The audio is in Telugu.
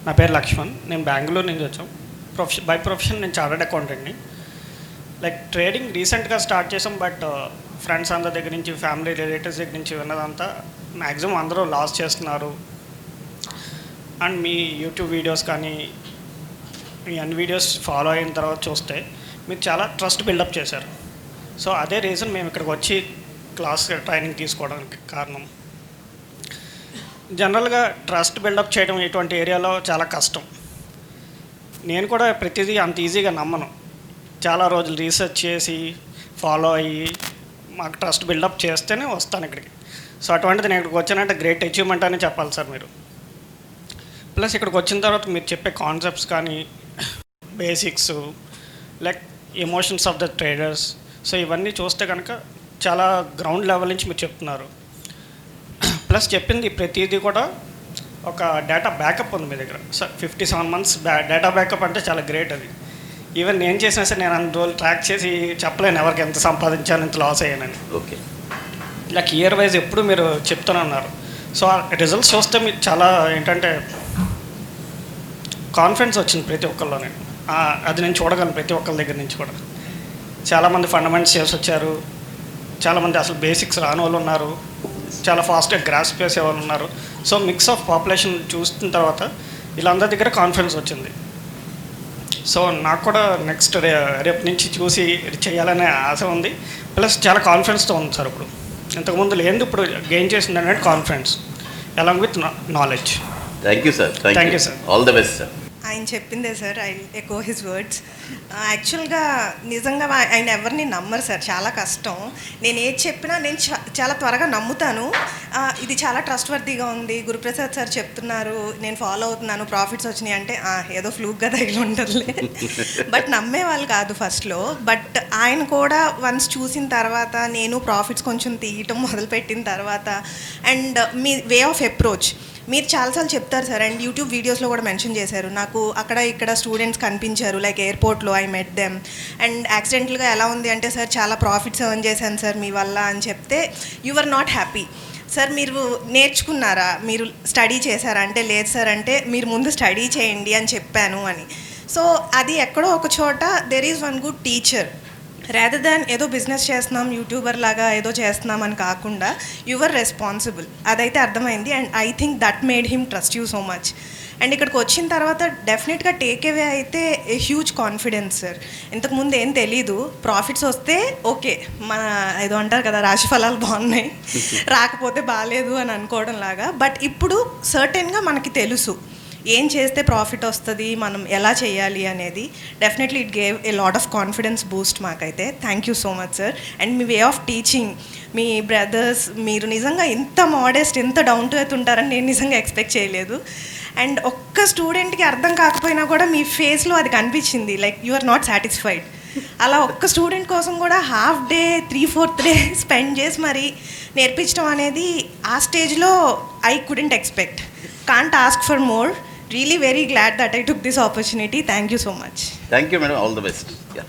నా పేరు లక్ష్మణ్. నేను బెంగళూరు నుంచి వచ్చాం. బై ప్రొఫెషన్ నేను చార్టర్డ్ అకౌంటెంట్ని. లైక్ ట్రేడింగ్ రీసెంట్గా స్టార్ట్ చేసాం. బట్ ఫ్రెండ్స్ అందరి దగ్గర నుంచి, ఫ్యామిలీ రిలేటివ్స్ దగ్గర నుంచి విన్నదంతా మ్యాక్సిమం అందరూ లాస్ చేస్తున్నారు. అండ్ మీ యూట్యూబ్ వీడియోస్ కానీ మీ అన్ని వీడియోస్ ఫాలో అయిన తర్వాత చూస్తే మీరు చాలా ట్రస్ట్ బిల్డప్ చేశారు. సో అదే రీజన్ మేము ఇక్కడికి వచ్చి క్లాస్ ట్రైనింగ్ తీసుకోవడానికి కారణం. జనరల్గా ట్రస్ట్ బిల్డప్ చేయడం ఇటువంటి ఏరియాలో చాలా కష్టం. నేను కూడా ప్రతిదీ అంత ఈజీగా నమ్మను. చాలా రోజులు రీసెర్చ్ చేసి ఫాలో అయ్యి మాకు ట్రస్ట్ బిల్డప్ చేస్తేనే వస్తాను ఇక్కడికి. సో అటువంటిది నేను ఇక్కడికి వచ్చానంటే గ్రేట్ అచీవ్మెంట్ అని చెప్పాలి సార్ మీరు. ప్లస్ ఇక్కడికి వచ్చిన తర్వాత మీరు చెప్పే కాన్సెప్ట్స్ కానీ, basics, like emotions of the traders, so ఇవన్నీ చూస్తే కనుక చాలా గ్రౌండ్ లెవెల్ నుంచి మీరు చెప్తున్నారు. ప్లస్ చెప్పింది ప్రతిదీ కూడా ఒక డేటా బ్యాకప్ ఉంది మీ దగ్గర. సో 57 months డేటా బ్యాకప్ అంటే చాలా గ్రేట్ అది. ఈవెన్ నేను చేసినా సరే నేను అన్ని రోజులు ట్రాక్ చేసి చెప్పలేను ఎవరికి ఎంత సంపాదించాను, ఎంత లాస్ అయ్యానని. ఓకే, లైక్ ఇయర్ వైజ్ ఎప్పుడు మీరు చెప్తూనే ఉన్నారు. సో ఆ రిజల్ట్స్ చూస్తే మీకు చాలా ఏంటంటే కాన్ఫిడెన్స్ వచ్చింది ప్రతి ఒక్కరిలోనే. అది నేను చూడగలను ప్రతి ఒక్కరి దగ్గర నుంచి కూడా. చాలామంది ఫండమెంట్స్ చేసి వచ్చారు, చాలామంది అసలు బేసిక్స్ రాని వాళ్ళు ఉన్నారు, చాలా ఫాస్ట్గా గ్రాస్ప్ చేసే వాళ్ళు ఉన్నారు. సో మిక్స్ ఆఫ్ పాపులేషన్ చూసిన తర్వాత వీళ్ళందరి దగ్గర కాన్ఫిడెన్స్ వచ్చింది. సో నాకు కూడా నెక్స్ట్ రేపు నుంచి చూసి చేయాలనే ఆశ ఉంది. ప్లస్ చాలా కాన్ఫిడెన్స్తో ఉంది సార్. ఇప్పుడు ఇంతకుముందు లేదు, ఇప్పుడు గెయిన్ చేసింది అంటే confidence along with knowledge. Thank you sir. Thank you sir. All the best sir. ఆయన చెప్పిందే sir, I echo his words. యాక్చువల్గా నిజంగా ఆయన ఎవరిని నమ్మరు సార్, చాలా కష్టం. నేను ఏది చెప్పినా నేను చాలా త్వరగా నమ్ముతాను. ఇది చాలా ట్రస్ట్ వర్తీగా ఉంది, గురుప్రసాద్ సార్ చెప్తున్నారు, నేను ఫాలో అవుతున్నాను, ప్రాఫిట్స్ వచ్చినాయి అంటే ఏదో ఫ్లూక్గా తగిలి ఉంటుందిలే. బట్ నమ్మే వాళ్ళు కాదు ఫస్ట్లో. బట్ ఆయన కూడా వన్స్ చూసిన తర్వాత, నేను ప్రాఫిట్స్ కొంచెం తీయటం మొదలుపెట్టిన తర్వాత, అండ్ మీ వే ఆఫ్ అప్రోచ్ మీరు చాలాసార్లు చెప్తారు సార్. అండ్ యూట్యూబ్ వీడియోస్లో కూడా మెన్షన్ చేశారు, నాకు అక్కడ ఇక్కడ స్టూడెంట్స్ కనిపించారు, లైక్ ఎయిర్పోర్ట్లో ఐ మెట్ దెమ్. అండ్ యాక్సిడెంటల్గా ఎలా ఉంది అంటే, సార్ చాలా ప్రాఫిట్స్ ఎర్న్ చేశాను సార్ మీ వల్ల అని చెప్తే you are not happy. Sir మీరు నేర్చుకున్నారా, మీరు స్టడీ చేశారా అంటే, లేదు సార్ అంటే, మీరు ముందు స్టడీ చేయండి అని చెప్పాను అని. సో అది ఎక్కడో ఒక చోట there is one good teacher. Rather than ఏదో బిజినెస్ చేస్తున్నాం, యూట్యూబర్ లాగా ఏదో చేస్తున్నాం అని కాకుండా యువర్ రెస్పాన్సిబుల్, అదైతే అర్థమైంది. And I think that made him trust you so much. And ఇక్కడికి వచ్చిన తర్వాత డెఫినెట్గా టేక్ అవే అయితే ఏ హ్యూజ్ కాన్ఫిడెన్స్ సార్. ఇంతకుముందు ఏం తెలీదు, ప్రాఫిట్స్ వస్తే ఓకే, మన ఏదో అంటారు కదా, రాశి ఫలాలు బాగున్నాయి, రాకపోతే బాగాలేదు అని అనుకోవడం లాగా. బట్ ఇప్పుడు సర్టెన్గా మనకి తెలుసు ఏం చేస్తే ప్రాఫిట్ వస్తుంది, మనం ఎలా చేయాలి అనేది. Definitely it gave a lot of confidence boost మాకైతే. Thank you so much sir. And మీ వే ఆఫ్ టీచింగ్, మీ బ్రదర్స్, మీరు నిజంగా ఇంత మోడెస్ట్, ఇంత డౌన్ టు ఎర్త్ ఉంటారని నేను నిజంగా ఎక్స్పెక్ట్ చేయలేదు. అండ్ ఒక్క స్టూడెంట్కి అర్థం కాకపోయినా కూడా మీ ఫేస్లో అది కనిపించింది, like you are not satisfied. అలా ఒక్క స్టూడెంట్ కోసం కూడా హాఫ్ డే 3/4 డే స్పెండ్ చేసి మరి నేర్పించడం అనేది ఆ స్టేజ్లో I couldn't expect. Can't ask for more. Really very glad that I took this opportunity. Thank you so much. Thank you, madam. All the best. Yeah.